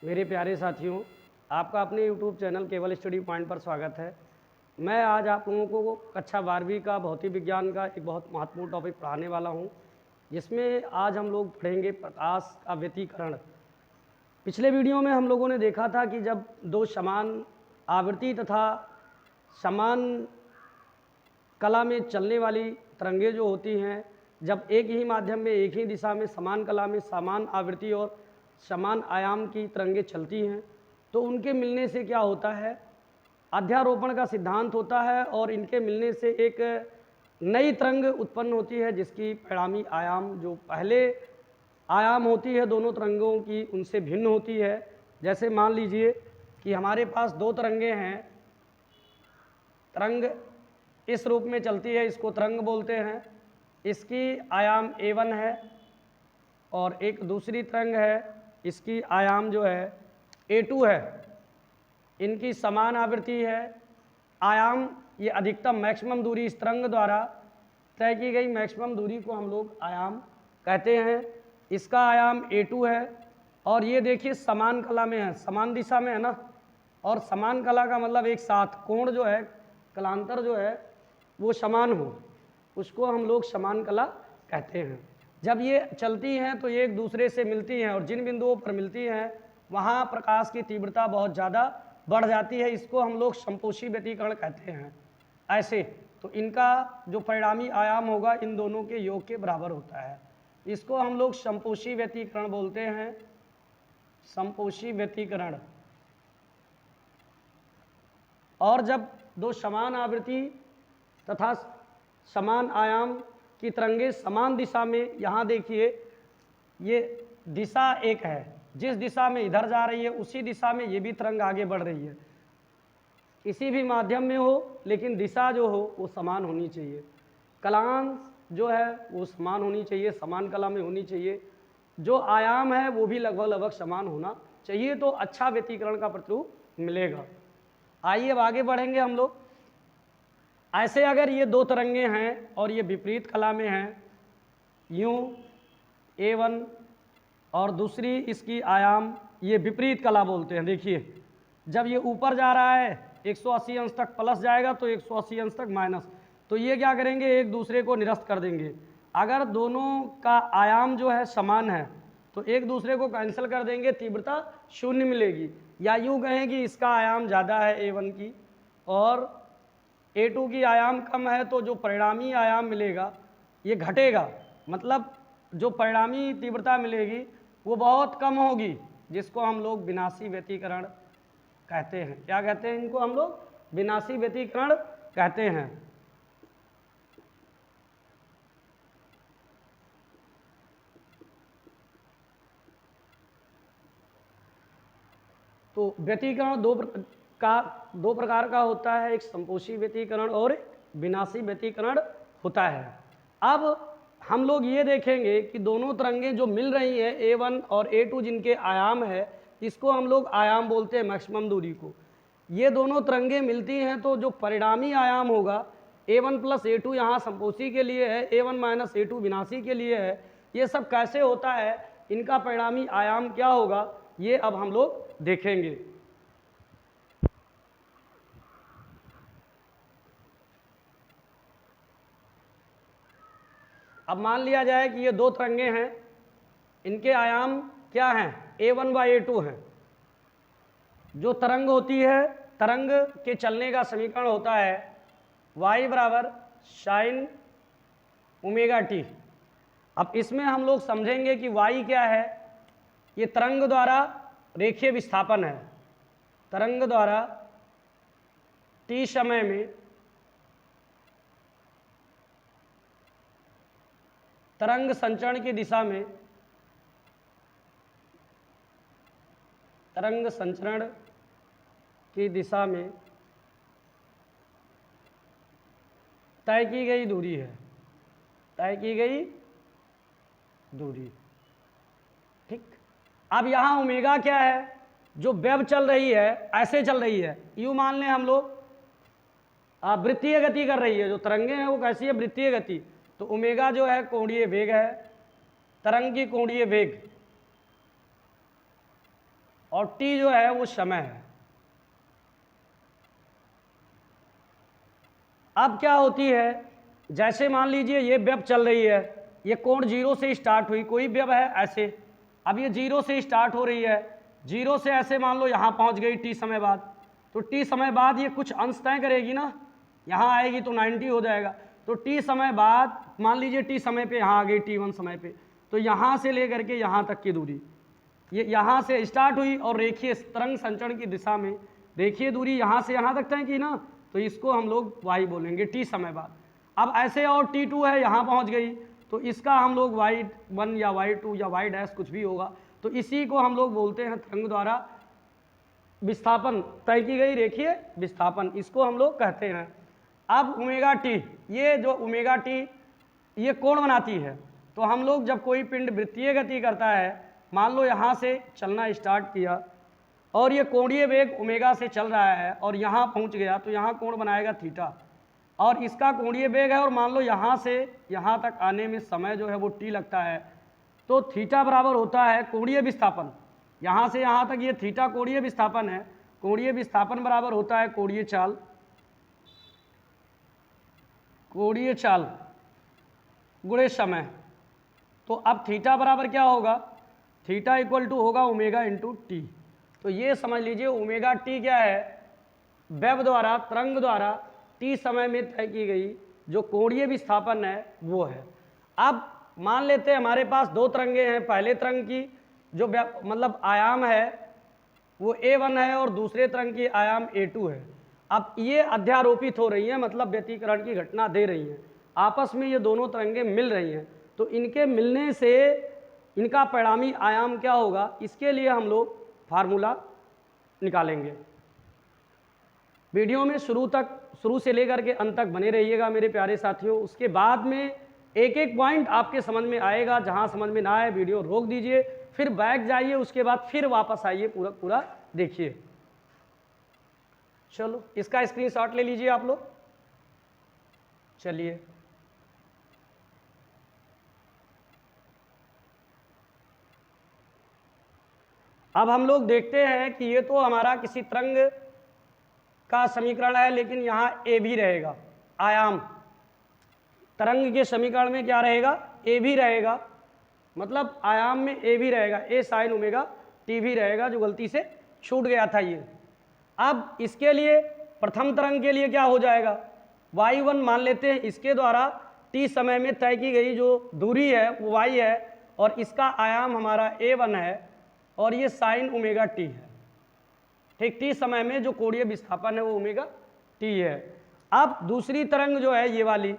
मेरे प्यारे साथियों, आपका अपने YouTube चैनल केवल स्टडी पॉइंट पर स्वागत है। मैं आज आप लोगों को कक्षा 12वीं का भौतिक विज्ञान का एक बहुत महत्वपूर्ण टॉपिक पढ़ाने वाला हूं, जिसमें आज हम लोग पढ़ेंगे प्रकाश का व्यतिकरण। पिछले वीडियो में हम लोगों ने देखा था कि जब दो समान आवृत्ति तथा समान कला में चलने वाली तरंगें जो होती हैं, जब एक ही माध्यम में एक ही दिशा में समान कला में समान आवृत्ति और समान आयाम की तरंगें चलती हैं, तो उनके मिलने से क्या होता है, अध्यारोपण का सिद्धांत होता है और इनके मिलने से एक नई तरंग उत्पन्न होती है, जिसकी परिणामी आयाम जो पहले आयाम होती है दोनों तरंगों की उनसे भिन्न होती है। जैसे मान लीजिए कि हमारे पास दो तरंगें हैं, तरंग इस रूप में चलती है, इसको तरंग बोलते हैं, इसकी आयाम a1 है और एक दूसरी तरंग है, इसकी आयाम जो है a2 है। इनकी समान आवृत्ति है, आयाम ये अधिकतम मैक्सिमम दूरी इस तरंग द्वारा तय की गई मैक्सिमम दूरी को हम लोग आयाम कहते हैं। इसका आयाम a2 है और ये देखिए समान कला में है, समान दिशा में है ना, और समान कला का मतलब एक साथ कोण जो है, कलांतर जो है वो समान हो, उसको हम लोग समान कला कहते हैं। जब ये चलती हैं तो ये एक दूसरे से मिलती हैं और जिन बिंदुओं पर मिलती हैं वहाँ प्रकाश की तीव्रता बहुत ज़्यादा बढ़ जाती है, इसको हम लोग संपोषी व्यतिकरण कहते हैं। ऐसे तो इनका जो परिणामी आयाम होगा इन दोनों के योग के बराबर होता है, इसको हम लोग संपोषी व्यतिकरण बोलते हैं, संपोषी व्यतिकरण। और जब दो समान आवृत्ति तथा समान आयाम की तरंगें समान दिशा में, यहाँ देखिए ये दिशा एक है, जिस दिशा में इधर जा रही है उसी दिशा में ये भी तरंग आगे बढ़ रही है, किसी भी माध्यम में हो लेकिन दिशा जो हो वो समान होनी चाहिए, कलांश जो है वो समान होनी चाहिए, समान कला में होनी चाहिए, जो आयाम है वो भी लगभग समान होना चाहिए, तो अच्छा व्यतिकरण का प्रतिरूप मिलेगा। आइए अब आगे बढ़ेंगे हम लोग। ऐसे अगर ये दो तरंगे हैं और ये विपरीत कला में हैं, यूं a1 और दूसरी इसकी आयाम ये विपरीत कला बोलते हैं। देखिए जब ये ऊपर जा रहा है 180 अंश तक प्लस जाएगा तो 180 अंश तक माइनस, तो ये क्या करेंगे, एक दूसरे को निरस्त कर देंगे। अगर दोनों का आयाम जो है समान है तो एक दूसरे को कैंसिल कर देंगे, तीव्रता शून्य मिलेगी। या यूँ कहें कि इसका आयाम ज़्यादा है a1 की और a2 की आयाम कम है, तो जो परिणामी आयाम मिलेगा ये घटेगा, मतलब जो परिणामी तीव्रता मिलेगी वो बहुत कम होगी, जिसको हम लोग विनाशी व्यतिकरण कहते हैं। क्या कहते हैं इनको हम लोग? विनाशी व्यतिकरण कहते हैं। तो व्यतिकरण दो प्रकार का होता है, एक संपोषी व्यतिकरण और विनाशी व्यतिकरण होता है। अब हम लोग ये देखेंगे कि दोनों तरंगें जो मिल रही हैं a1 और a2 जिनके आयाम है, इसको हम लोग आयाम बोलते हैं मैक्सिमम दूरी को। ये दोनों तरंगें मिलती हैं तो जो परिणामी आयाम होगा a1 प्लस a2 यहाँ संपोषी के लिए है, a1 माइनस a2 विनाशी के लिए है। ये सब कैसे होता है, इनका परिणामी आयाम क्या होगा, ये अब हम लोग देखेंगे। अब मान लिया जाए कि ये दो तरंगें हैं, इनके आयाम क्या हैं, a1 बाई a2 हैं। जो तरंग होती है, तरंग के चलने का समीकरण होता है y बराबर साइन ओमेगा टी। अब इसमें हम लोग समझेंगे कि y क्या है, ये तरंग द्वारा रेखीय विस्थापन है, तरंग द्वारा t समय में तरंग संचरण की दिशा में, तरंग संचरण की दिशा में तय की गई दूरी है, तय की गई दूरी। ठीक, अब यहाँ ओमेगा क्या है, जो वेव चल रही है ऐसे चल रही है, यूँ मान लें हम लोग वृत्तीय गति कर रही है, जो तरंगे हैं वो कैसी है, वृत्तीय गति। तो ओमेगा जो है कोणीय वेग है, तरंग की कोणीय वेग। और टी जो है वो समय है। अब क्या होती है, जैसे मान लीजिए ये वेब चल रही है, ये कोण 0 से स्टार्ट हुई, कोई वेब है ऐसे, अब ये 0 से स्टार्ट हो रही है, 0 से ऐसे मान लो यहाँ पहुँच गई टी समय बाद, तो टी समय बाद ये कुछ अंश तय करेगी ना, यहाँ आएगी तो 90 हो जाएगा। तो टी समय बाद मान लीजिए टी समय पे यहाँ आ गई t1 समय पे, तो यहाँ से लेकर के यहाँ तक की दूरी, ये यहाँ से स्टार्ट हुई और रेखीय तरंग संचरण की दिशा में रेखीय दूरी यहाँ से यहाँ तक तय की ना, तो इसको हम लोग y बोलेंगे टी समय बाद। अब ऐसे और t2 है, यहाँ पहुँच गई, तो इसका हम लोग y1 या y2 या y डैश कुछ भी होगा, तो इसी को हम लोग बोलते हैं तरंग द्वारा विस्थापन, तय की गई रेखीय विस्थापन, इसको हम लोग कहते हैं। अब ओमेगा टी, ये जो ओमेगा टी ये कोण बनाती है, तो हम लोग जब कोई पिंड वृत्तीय गति करता है, मान लो यहाँ से चलना स्टार्ट किया और ये कोणीय वेग ओमेगा से चल रहा है और यहाँ पहुँच गया, तो यहाँ कोण बनाएगा थीटा, और इसका कोणीय वेग है, और मान लो यहाँ से यहाँ तक आने में समय जो है वो टी लगता है, तो थीटा बराबर होता है कोणीय विस्थापन, यहाँ से यहाँ तक ये थीटा कोणीय विस्थापन है, कोणीय विस्थापन बराबर होता है कोणीय चाल, कोणीय चाल गुणे समय। तो अब थीटा बराबर क्या होगा, थीटा इक्वल टू होगा ओमेगा इंटू टी। तो ये समझ लीजिए ओमेगा टी क्या है, वेब द्वारा तरंग द्वारा टी समय में तय की गई जो कोणीय विस्थापन है वो है। अब मान लेते हैं हमारे पास दो तरंगे हैं, पहले तरंग की जो मतलब आयाम है वो a1 है और दूसरे तरंग की आयाम a2 है। अब ये अध्यारोपित हो रही हैं, मतलब व्यतिकरण की घटना दे रही हैं, आपस में ये दोनों तरंगें मिल रही हैं, तो इनके मिलने से इनका परिणामी आयाम क्या होगा, इसके लिए हम लोग फार्मूला निकालेंगे। वीडियो में शुरू से लेकर के अंत तक बने रहिएगा मेरे प्यारे साथियों। उसके बाद में एक एक पॉइंट आपके समझ में आएगा, जहां समझ में ना आए वीडियो रोक दीजिए, फिर बैक जाइए, उसके बाद फिर वापस आइए, पूरा देखिए। चलो इसका स्क्रीनशॉट ले लीजिए आप लोग। चलिए अब हम लोग देखते हैं कि ये तो हमारा किसी तरंग का समीकरण है, लेकिन यहाँ ए भी रहेगा, आयाम तरंग के समीकरण में क्या रहेगा, ए भी रहेगा, मतलब आयाम में ए भी रहेगा, ए साइन ओमेगा टी भी रहेगा, जो गलती से छूट गया था ये। अब इसके लिए प्रथम तरंग के लिए क्या हो जाएगा, y1 मान लेते हैं, इसके द्वारा t समय में तय की गई जो दूरी है वो y है, और इसका आयाम हमारा a1 है, और ये साइन ओमेगा टी है, ठीक, टी समय में जो कोणीय विस्थापन है वो ओमेगा टी है। अब दूसरी तरंग जो है ये वाली,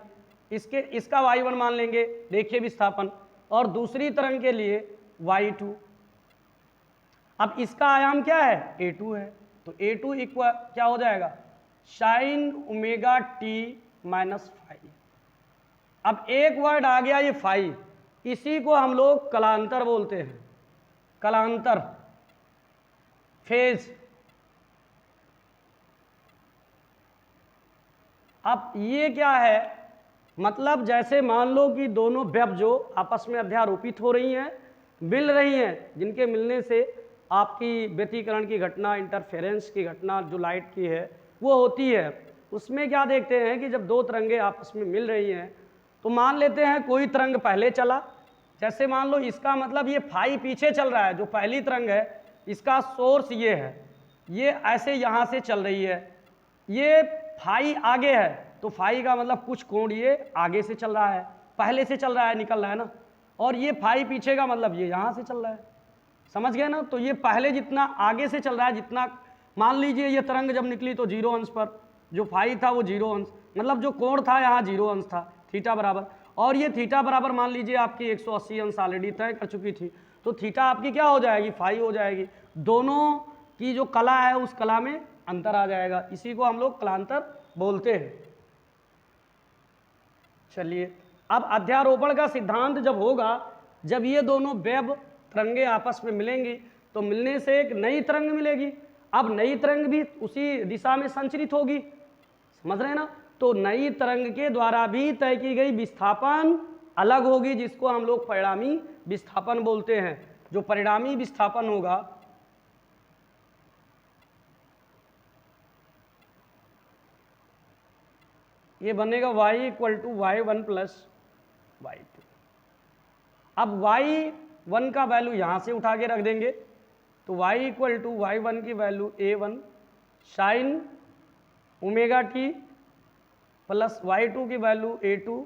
इसका y1 मान लेंगे रेखीय विस्थापन, और दूसरी तरंग के लिए y2। अब इसका आयाम क्या है, a2 है, तो a2 इक्वल क्या हो जाएगा, sine omega t minus phi. अब एक वर्ड आ गया ये फाई, इसी को हम लोग कलांतर बोलते हैं, कलांतर फेज। अब ये क्या है, मतलब जैसे मान लो कि दोनों वेब जो आपस में अध्यारोपित हो रही हैं, मिल रही हैं, जिनके मिलने से आपकी व्यतिकरण की घटना, इंटरफेरेंस की घटना जो लाइट की है वो होती है। उसमें क्या देखते हैं कि जब दो तरंगे आपस में मिल रही हैं, तो मान लेते हैं कोई तरंग पहले चला, जैसे मान लो इसका मतलब ये फाई पीछे चल रहा है, जो पहली तरंग है इसका सोर्स ये है, ये ऐसे यहाँ से चल रही है, ये फाई आगे है, तो फाई का मतलब कुछ कोण ये आगे से चल रहा है, पहले से चल रहा है, निकल रहा है ना, और ये फाई पीछे का मतलब ये यहाँ से चल रहा है, समझ गए ना। तो ये पहले जितना आगे से चल रहा है, जितना मान लीजिए ये तरंग जब निकली तो 0 अंश पर, जो फाई था वो 0 अंश, मतलब जो कोण था यहाँ 0 अंश था, थीटा बराबर, और ये थीटा बराबर मान लीजिए आपकी 180 अंश ऑलरेडी तय कर चुकी थी, तो थीटा आपकी क्या हो जाएगी, फाई हो जाएगी। दोनों की जो कला है उस कला में अंतर आ जाएगा, इसी को हम लोग कलांतर बोलते हैं। चलिए अब अध्यारोपण का सिद्धांत जब होगा, जब ये दोनों वेब तरंगे आपस में मिलेंगी, तो मिलने से एक नई तरंग मिलेगी। अब नई तरंग भी उसी दिशा में संचरित होगी, समझ रहे हैं ना। तो नई तरंग के द्वारा भी तय की गई विस्थापन अलग होगी, जिसको हम लोग परिणामी विस्थापन बोलते हैं। जो परिणामी विस्थापन होगा ये बनेगा y equal to y1 plus y2। अब y1 का वैल्यू यहाँ से उठा के रख देंगे, तो y इक्वल टू y1 की value a1 sign omega T plus y2 की value a2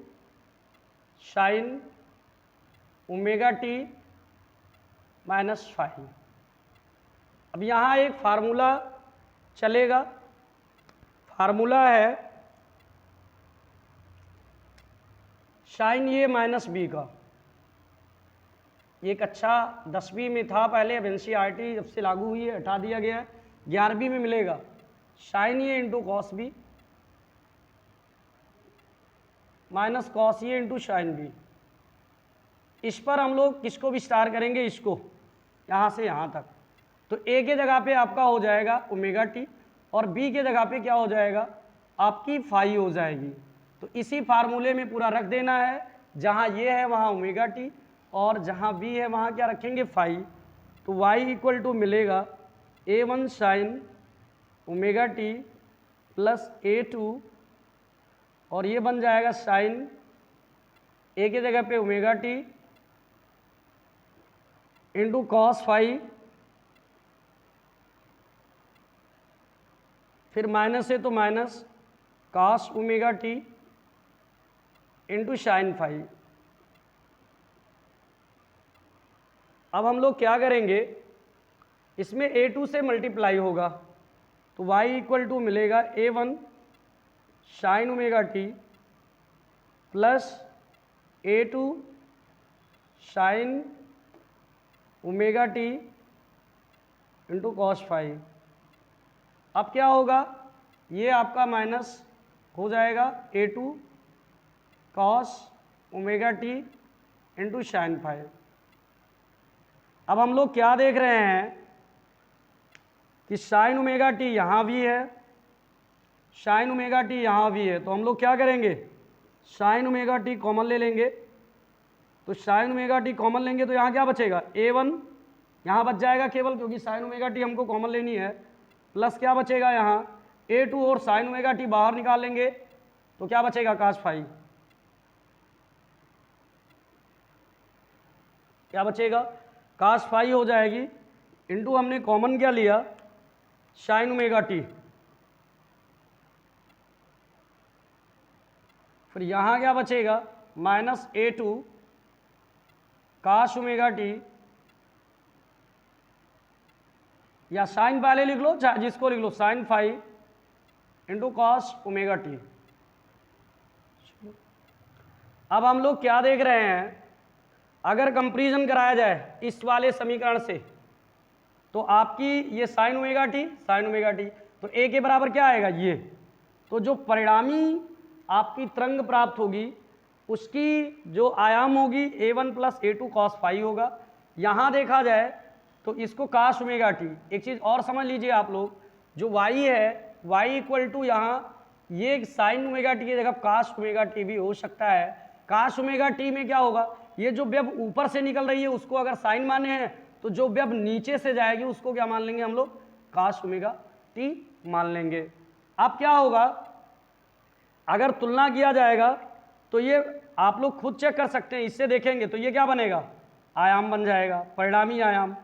sine omega t minus five. अब यहाँ एक फार्मूला चलेगा, फार्मूला है साइन ए माइनस बी का। एक अच्छा 10वीं में था पहले, अब NCERT जब से लागू हुई है हटा दिया गया है, 11वीं में मिलेगा sine A into cos B minus cos A into sine B. इस पर हम लोग किसको विस्तार करेंगे, इसको यहाँ से यहाँ तक। तो ए के जगह पे आपका हो जाएगा ओमेगा टी और बी के जगह पे क्या हो जाएगा, आपकी फाई हो जाएगी। तो इसी फार्मूले में पूरा रख देना है, जहाँ ये है वहाँ ओमेगा टी और जहाँ बी है वहाँ क्या रखेंगे, फाई। तो y इक्वल टू मिलेगा a1 sign omega T plus a2 और ये बन जाएगा साइन ए के जगह पे omega t into cos phi, फिर माइनस है तो minus cos omega t into sine phi. अब हम लोग क्या करेंगे, इसमें a2 से मल्टीप्लाई होगा, तो y इक्वल टू मिलेगा a1 sign omega T plus a2 sine omega t into cos five. अब क्या होगा, ये आपका माइनस हो जाएगा a2 cos omega t into sign five. अब हम लोग क्या देख रहे हैं कि साइन ओमेगा टी यहाँ भी है, साइन ओमेगा टी यहाँ भी है, तो हम लोग क्या करेंगे, साइन ओमेगा टी कॉमन ले लेंगे। तो साइन ओमेगा टी कॉमन लेंगे तो यहाँ क्या बचेगा, a1 यहाँ बच जाएगा केवल, क्योंकि साइन ओमेगा टी हमको कॉमन लेनी है, प्लस क्या बचेगा यहाँ a2 और साइन ओमेगा टी बाहर निकाल लेंगे तो क्या बचेगा, कास फाई। क्या बचेगा, कास फाई हो जाएगी, इंटू हमने कॉमन क्या लिया, साइन ओमेगा टी। फिर यहाँ क्या बचेगा, माइनस a2 काश ओमेगा टी, या साइन पहले लिख लो, चाहे जिसको लिख लो, sine phi into cos omega t. अब हम लोग क्या देख रहे हैं, अगर कंपैरिजन कराया जाए इस वाले समीकरण से, तो आपकी ये sign omega t sign omega T, तो ए के बराबर क्या आएगा, ये। तो जो परिणामी आपकी तरंग प्राप्त होगी उसकी जो आयाम होगी a1 plus a2 cos phi होगा। यहाँ देखा जाए तो इसको काश ओमेगा टी, एक चीज़ और समझ लीजिए आप लोग, जो y है y इक्वल टू यहाँ ये साइन ओमेगा टी की जगह काश ओमेगा टी भी हो सकता है। काश ओमेगा टी में क्या होगा, ये जो वेब ऊपर से निकल रही है उसको अगर साइन माने हैं, तो जो वेब नीचे से जाएगी उसको क्या मान लेंगे हम लोग, काश ओमेगा टी मान लेंगे। अब क्या होगा, अगर तुलना किया जाएगा तो ये आप लोग खुद चेक कर सकते हैं, इससे देखेंगे तो ये क्या बनेगा, आयाम बन जाएगा, परिणामी आयाम।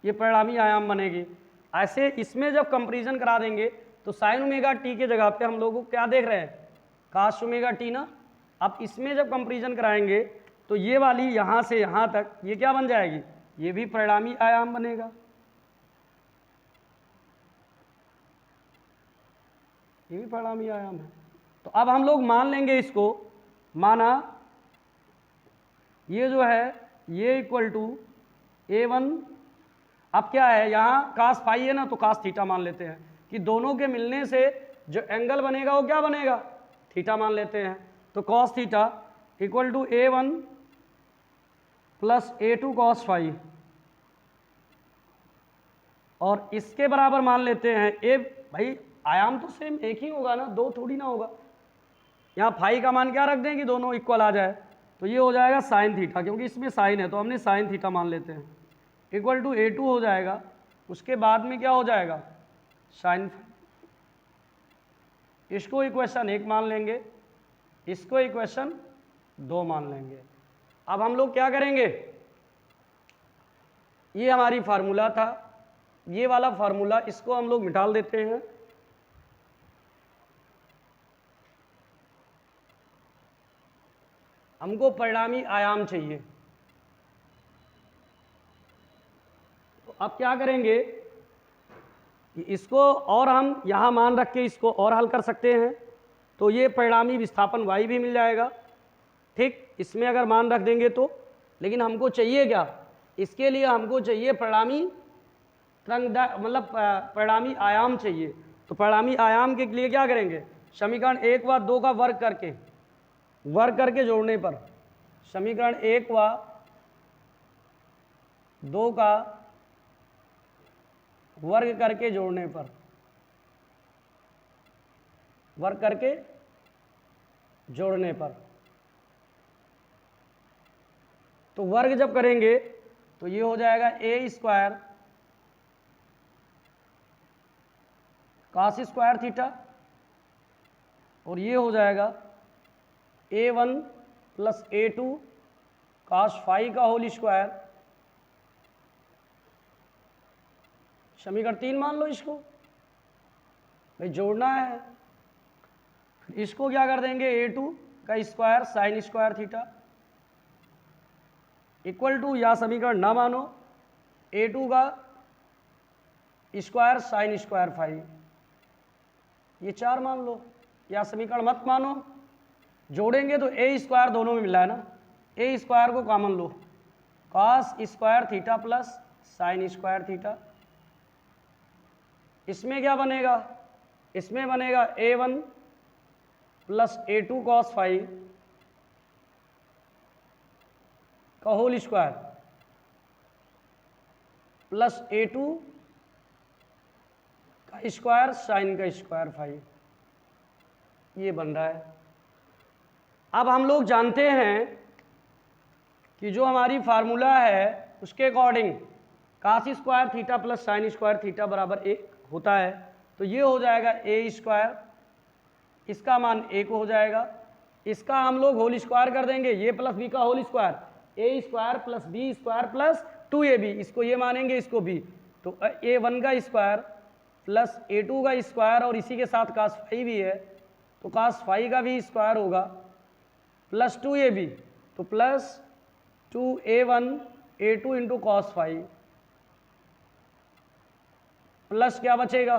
ये परिणामी आयाम बनेगी। ऐसे इसमें जब कंपैरिजन करा देंगे तो साइन ओमेगा टी के जगह पे हम लोगों को क्या देख रहे हैं, काश ओमेगा टी ना। अब इसमें जब कंपैरिजन कराएंगे तो ये वाली यहाँ से यहाँ तक ये क्या बन जाएगी, ये भी परिणामी आयाम बनेगा। ये भी परिणामी आयाम है। तो अब हम लोग मान लेंगे इसको, माना ये जो है ये इक्वल टू a1, अब क्या है यहाँ कास फाई है ना, तो कास थीटा मान लेते हैं कि दोनों के मिलने से जो एंगल बनेगा वो क्या बनेगा, थीटा मान लेते हैं। तो cos theta equal to a1 plus a2 cos phi, और इसके बराबर मान लेते हैं ए, भाई आयाम तो सेम एक ही होगा ना, दो थोड़ी ना होगा। यहाँ फाई का मान क्या रख दें कि दोनों इक्वल आ जाए, तो ये हो जाएगा साइन थीटा, क्योंकि इसमें साइन है तो हमने साइन थीटा मान लेते हैं, इक्वल टू a2 हो जाएगा। उसके बाद में क्या हो जाएगा, साइन, इसको इक्वेशन 1 मान लेंगे, इसको इक्वेशन 2 मान लेंगे। अब हम लोग क्या करेंगे, ये हमारी फार्मूला था, ये वाला फार्मूला इसको हम लोग मिटाल देते हैं। हमको परिणामी आयाम चाहिए, तो अब क्या करेंगे, इसको और हम यहाँ मान रख के इसको और हल कर सकते हैं, तो ये परिणामी विस्थापन y भी मिल जाएगा। ठीक, इसमें अगर मान रख देंगे तो, लेकिन हमको चाहिए क्या, इसके लिए हमको चाहिए परिणामी तरंग, मतलब परिणामी आयाम चाहिए। तो परिणामी आयाम के लिए क्या करेंगे, समीकरण 1 व 2 का वर्ग करके जोड़ने पर, समीकरण 1 व 2 का वर्ग करके जोड़ने पर, वर्ग करके जोड़ने पर, तो वर्ग जब करेंगे तो ये हो जाएगा a square cos square theta, और ये हो जाएगा a1 plus a2 cos phi का होल स्क्वायर। समीकरण 3 मान लो इसको, भाई जोड़ना है। इसको क्या कर देंगे, a2 का square sine square theta equal to, या समीकरण ना मानो, a2 का स्क्वायर साइन स्क्वायर फाई, ये 4 मान लो, या समीकरण मत मानो, जोड़ेंगे तो a स्क्वायर दोनों में मिला है ना, a स्क्वायर को कॉमन लो, cos square theta plus sine square theta. इसमें क्या बनेगा, इसमें बनेगा a1 plus a2 cos phi का होल स्क्वायर प्लस a2 का स्क्वायर साइन का स्क्वायर फाई, ये बन रहा है। अब हम लोग जानते हैं कि जो हमारी फार्मूला है उसके according cos square theta plus sine square theta बराबर 1 होता है, तो ये हो जाएगा a स्क्वायर, इसका मान 1 हो जाएगा, इसका हम लोग होल स्क्वायर कर देंगे, ये प्लस बी का whole square, a square plus b square plus 2ab, इसको ये मानेंगे इसको भी, तो a1 का स्क्वायर प्लस a2 का स्क्वायर, और इसी के साथ cos फाई भी है, तो cos फाई का भी स्क्वायर होगा प्लस 2ab, तो plus 2a1 a2 into cos phi, plus क्या बचेगा,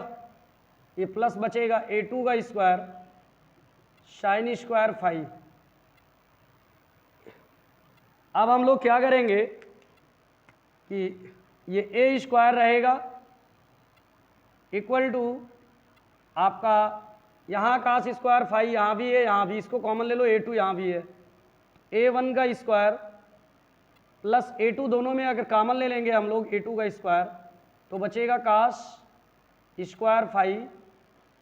ये प्लस बचेगा a2 का स्क्वायर साइन स्क्वायर फाई। अब हम लोग क्या करेंगे कि ये a स्क्वायर रहेगा इक्वल टू आपका यहाँ cos स्क्वायर फाई यहाँ भी है, यहाँ भी, इसको कॉमन ले लो, a2 यहाँ भी है, a1 का स्क्वायर प्लस a2, दोनों में अगर कॉमन ले लेंगे हम लोग a2 का स्क्वायर, तो बचेगा cos square phi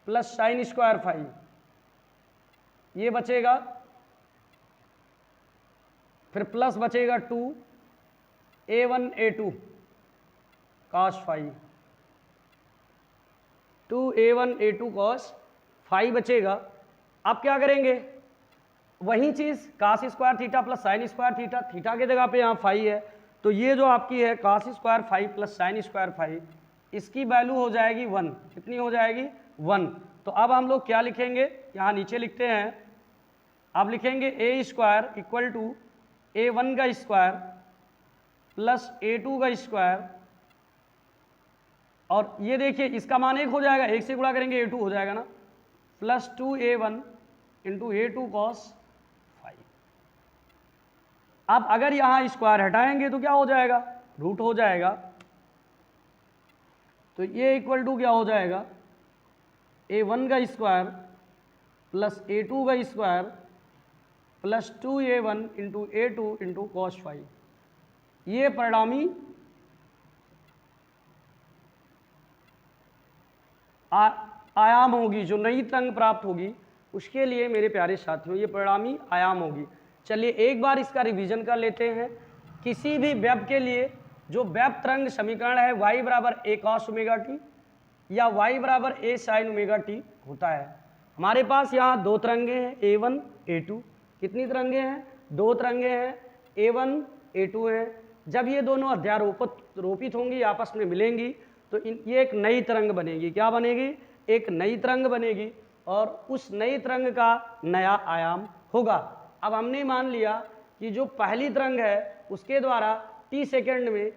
plus sine square phi, ये बचेगा, फिर प्लस बचेगा 2a1 a2 cos phi, 2a1 a2 cos phi बचेगा। अब क्या करेंगे, वही चीज़ cos square theta plus sine square theta, theta की जगह पे यहाँ फाई है, तो ये जो आपकी है cos square phi plus sine square phi, इसकी वैल्यू हो जाएगी 1, कितनी हो जाएगी 1। तो अब हम लोग क्या लिखेंगे, यहाँ नीचे लिखते हैं, अब लिखेंगे a square equal to a1 का स्क्वायर प्लस a2 का स्क्वायर, और ये देखिए इसका मान 1 हो जाएगा, 1 से गुणा करेंगे a2 हो जाएगा ना, plus 2a1 into a2 cos phi. अब अगर यहाँ स्क्वायर हटाएंगे तो क्या हो जाएगा, रूट हो जाएगा, तो ये इक्वल टू क्या हो जाएगा, a1 का स्क्वायर प्लस a2 का square plus 2a1 into a2 into cos phi, ये परिणामी आयाम होगी, जो नई तरंग प्राप्त होगी उसके लिए मेरे प्यारे साथियों ये परिणामी आयाम होगी। चलिए एक बार इसका रिवीजन कर लेते हैं। किसी भी वेब के लिए जो वेब तरंग समीकरण है y बराबर a cos ओमेगा t, या y बराबर a साइन ओमेगा टी होता है। हमारे पास यहाँ दो तरंगे हैं a1 a2। कितनी तरंगे हैं? दो तरंगे हैं, a1 a2 हैं। जब ये दोनों अध्यारोपित होंगी, आपस में मिलेंगी, तो ये एक नई तरंग बनेगी। क्या बनेगी? एक नई तरंग बनेगी और उस नई तरंग का नया आयाम होगा। अब हमने मान लिया कि जो पहली तरंग है उसके द्वारा t सेकेंड में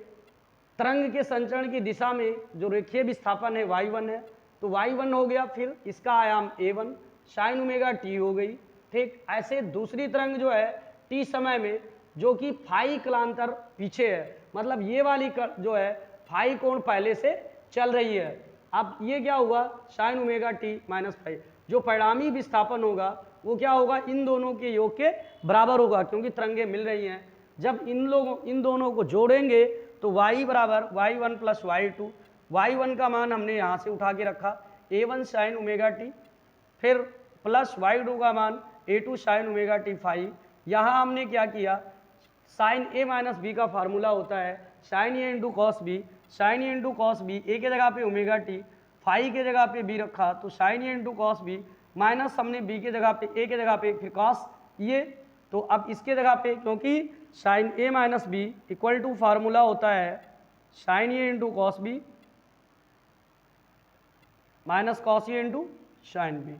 तरंग के संचरण की दिशा में जो रेखीय विस्थापन है y1 है, तो y1 हो गया, फिर इसका आयाम a1 साइन ओमेगा टी हो गई। ठीक ऐसे दूसरी तरंग जो है t समय में, जो कि फाई कलांतर पीछे है, मतलब ये वाली जो है फाई कोण पहले से चल रही है। अब ये क्या हुआ? Sine omega t minus phi. जो परिणामी विस्थापन होगा वो क्या होगा? इन दोनों के योग के बराबर होगा, क्योंकि तरंगे मिल रही हैं। जब इन दोनों को जोड़ेंगे तो y बराबर y1 प्लस y2। y1 का मान हमने यहाँ से उठा के रखा a1 साइन ओमेगा टी, फिर प्लस y2 का मान a2 sine omega T phi. यहाँ हमने क्या किया? साइन a माइनस बी का फार्मूला होता है sine A into cos B. Sign A into cos B, ए के जगह पे ओमेगा टी, फाई के जगह पे बी रखा, तो sine A into cos B minus हमने बी के जगह पे ए के जगह पे फिर कॉस ये, तो अब इसके जगह पे, क्योंकि sine A minus B equal to formula होता है sine A into cos B minus cos A into sine B,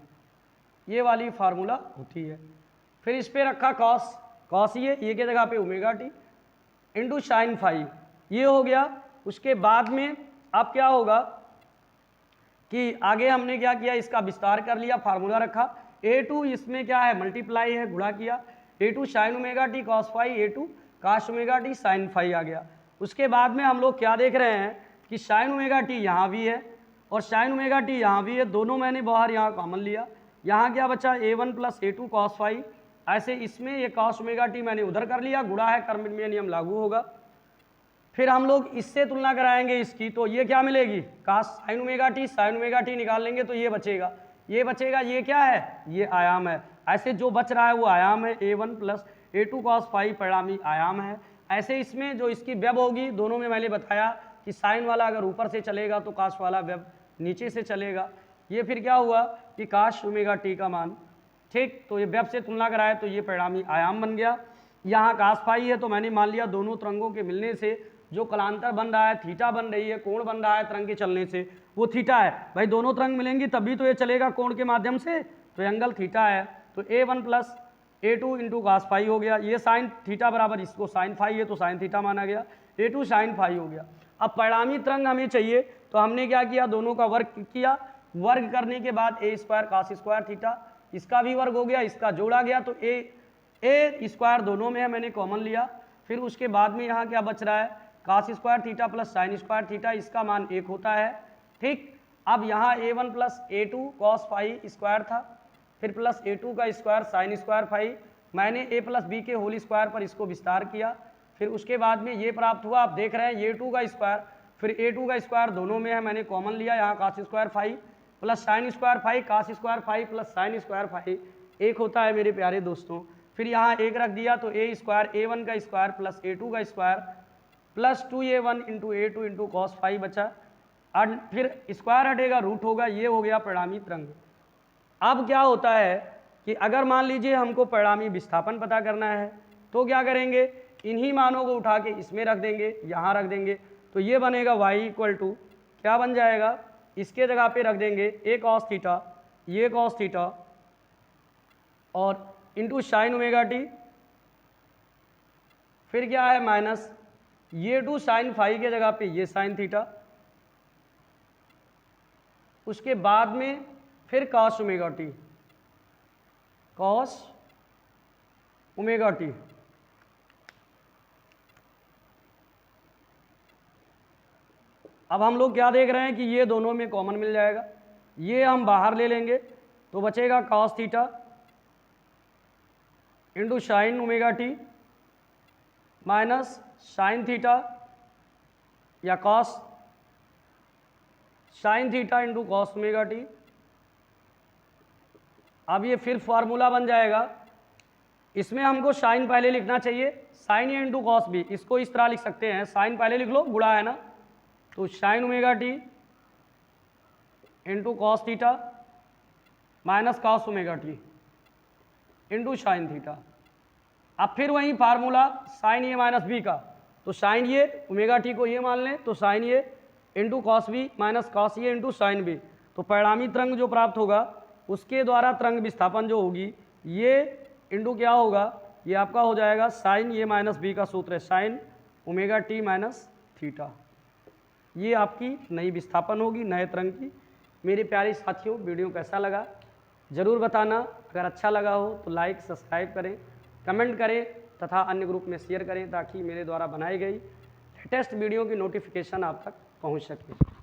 ये वाली फार्मूला होती है। फिर इस पे रखा कॉस ये के जगह पे omega t into sine phi, ये हो गया। उसके बाद में अब क्या होगा कि आगे हमने क्या किया? इसका विस्तार कर लिया, फार्मूला रखा a2, इसमें क्या है? मल्टीप्लाई है, गुणा किया, a2 sine omega t cos phi, a2 cos omega t sine phi आ गया। उसके बाद में हम लोग क्या देख रहे हैं कि साइन ओमेगा टी यहाँ भी है और साइन ओमेगा टी यहाँ भी है, दोनों मैंने बाहर यहाँ कॉमन लिया। यहाँ क्या बचा? a1 plus a2 cos phi. ऐसे इसमें ये कॉस ओमेगा टी मैंने उधर कर लिया, गुणा है, कर्म में नियम लागू होगा। फिर हम लोग इससे तुलना कराएंगे इसकी, तो ये क्या मिलेगी? कॉस साइन ओमेगा टी निकाल लेंगे तो ये बचेगा, ये क्या है? ये आयाम है। ऐसे जो बच रहा है वो आयाम है, a1 plus a2 cos phi परिणामी आयाम है। ऐसे इसमें जो इसकी व्यव होगी, दोनों में मैंने बताया कि साइन वाला अगर ऊपर से चलेगा तो कॉस वाला व्यव नीचे से चलेगा। ये फिर क्या हुआ कि कॉस ओमेगा टी का मान, ठीक, तो ये व्यव से तुलना कराए तो ये परिणामी आयाम बन गया। यहाँ कॉस फाई है तो मैंने मान लिया दोनों तरंगों के मिलने से जो कलांतर बन रहा है, थीटा बन रही है, कोण बन रहा है तरंग के चलने से, वो थीटा है। भाई दोनों तरंग मिलेंगी तभी तो ये चलेगा कोण के माध्यम से, तो एंगल थीटा है। तो a1 plus a2 into cos phi हो गया, ये साइन थीटा बराबर इसको साइन फाई है तो साइन थीटा माना गया, a2 साइन फाई हो गया। अब परिणामी तरंग हमें चाहिए तो हमने क्या किया? दोनों का वर्ग किया, वर्ग करने के बाद a square cos square theta, इसका भी वर्ग हो गया, इसका जोड़ा गया, तो a स्क्वायर दोनों में है, मैंने कॉमन लिया। फिर उसके बाद में यहाँ क्या बच रहा है? Cos square theta plus sine square theta, इसका मान 1 होता है। ठीक, अब यहाँ a1 plus a2 cos phi square था, फिर प्लस a2 का स्क्वायर साइन स्क्वायर फाई, मैंने a प्लस बी के होल स्क्वायर पर इसको विस्तार किया। फिर उसके बाद में ये प्राप्त हुआ, आप देख रहे हैं a2 का स्क्वायर फिर a2 का स्क्वायर दोनों में है, मैंने कॉमन लिया, यहाँ cos square phi plus sine square phi, cos square phi plus sine square phi 1 होता है मेरे प्यारे दोस्तों। फिर यहाँ 1 रख दिया तो a स्क्वायर a1 का स्क्वायर प्लस a2 का square plus 2a1 into a2 into cos phi बचा, और फिर स्क्वायर हटेगा रूट होगा, ये हो गया परिणामी तरंग। अब क्या होता है कि अगर मान लीजिए हमको परिणामी विस्थापन पता करना है तो क्या करेंगे? इन्हीं मानों को उठा के इसमें रख देंगे, यहाँ रख देंगे, तो ये बनेगा y इक्वल टू क्या बन जाएगा? इसके जगह पे रख देंगे a कॉस थीटा, ये कॉस थीटा और इंटू साइन ओमेगा टी, फिर क्या है माइनस ये 2 साइन फाई के जगह पे ये साइन थीटा, उसके बाद में फिर cos omega t, cos omega t. अब हम लोग क्या देख रहे हैं कि ये दोनों में कॉमन मिल जाएगा, ये हम बाहर ले लेंगे तो बचेगा cos theta into sine omega t minus sine theta या cos sine theta into cos omega t. अब ये फिर फार्मूला बन जाएगा, इसमें हमको साइन पहले लिखना चाहिए, sign A into cos B, इसको इस तरह लिख सकते हैं, साइन पहले लिख लो, गुणा है ना, तो sign omega t into cos theta minus cos omega t into sine theta. अब फिर वही formula sign A minus B का, तो साइन ए ओमेगा टी को ये मान लें, तो sine A into cos B minus cos A into sine B. तो परिणामी तरंग जो प्राप्त होगा उसके द्वारा तरंग विस्थापन जो होगी ये इंटू क्या होगा, ये आपका हो जाएगा साइन ए माइनस बी का सूत्र है sign omega t minus theta. ये आपकी नई विस्थापन होगी नए तरंग की। मेरे प्यारे साथियों, वीडियो कैसा लगा ज़रूर बताना। अगर अच्छा लगा हो तो लाइक सब्सक्राइब करें, कमेंट करें तथा अन्य ग्रुप में शेयर करें ताकि मेरे द्वारा बनाई गई लेटेस्ट वीडियो की नोटिफिकेशन आप तक पहुंच सके।